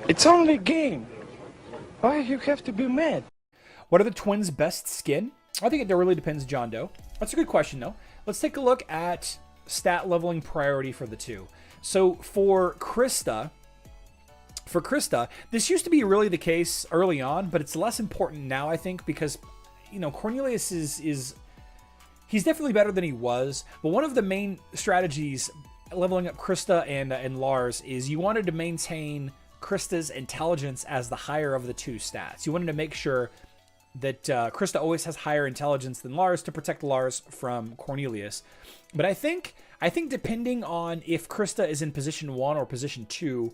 It's only a game. Why you have to be mad? What are the twins' best skin? I think it really depends, John Doe. That's a good question, though. Let's take a look at stat leveling priority for the two. So for Krista, this used to be really the case early on, but it's less important now, I think, because, you know, Cornelius is he's definitely better than he was. But one of the main strategies leveling up Krista and Lars is you wanted to maintain Krista's intelligence as the higher of the two stats. You wanted to make sure that Krista always has higher intelligence than Lars to protect Lars from Cornelius. But I think depending on if Krista is in position 1 or position 2,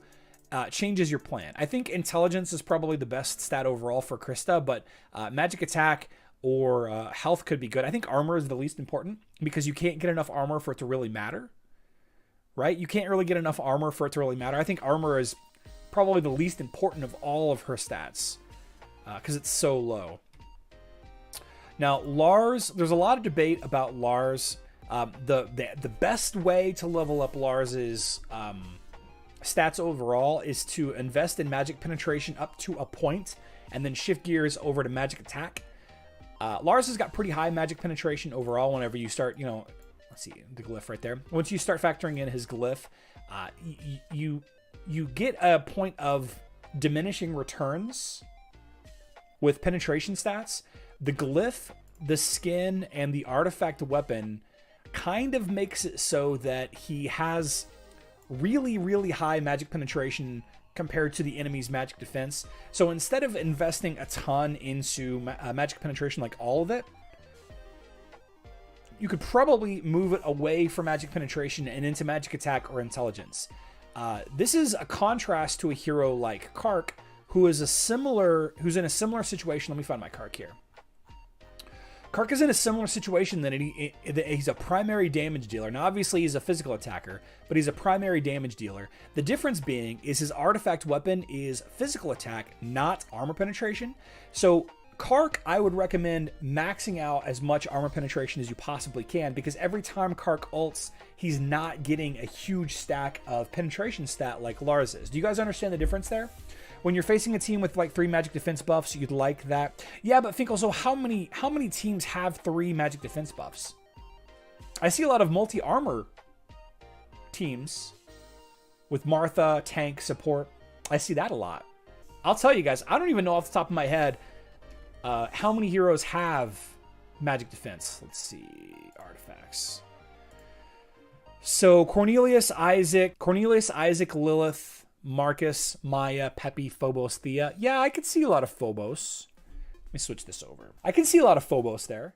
changes your plan. I think intelligence is probably the best stat overall for Krista, but magic attack or health could be good. I think armor is the least important because you can't get enough armor for it to really matter. Right? You can't really get enough armor for it to really matter. I think armor is probably the least important of all of her stats because it's so low. Now, Lars, there's a lot of debate about Lars. The best way to level up Lars's stats overall is to invest in magic penetration up to a point and then shift gears over to magic attack. Lars has got pretty high magic penetration overall whenever you start, you know, let's see, the glyph right there. Once you start factoring in his glyph, you get a point of diminishing returns with penetration stats. The glyph, the skin, and the artifact weapon kind of makes it so that he has really, really high magic penetration compared to the enemy's magic defense. So instead of investing a ton into magic penetration, like all of it, you could probably move it away from magic penetration and into magic attack or intelligence. This is a contrast to a hero like Kark, who's in a similar situation. Let me find my Kark here. Kark is in a similar situation that he's a primary damage dealer. Now, obviously, he's a physical attacker, but he's a primary damage dealer. The difference being is his artifact weapon is physical attack, not armor penetration. So Kark, I would recommend maxing out as much armor penetration as you possibly can, because every time Kark ults, he's not getting a huge stack of penetration stat like Lars is. Do you guys understand the difference there? When you're facing a team with like 3 magic defense buffs, you'd like that. Yeah, but think also how many teams have 3 magic defense buffs? I see a lot of multi-armor teams with Martha, tank, support. I see that a lot. I'll tell you guys, I don't even know off the top of my head how many heroes have magic defense. Let's see, artifacts. So Cornelius, Isaac, Lilith, Marcus, Maya, Peppy, Phobos, Thea. Yeah, I could see a lot of Phobos. Let me switch this over. I can see a lot of Phobos there.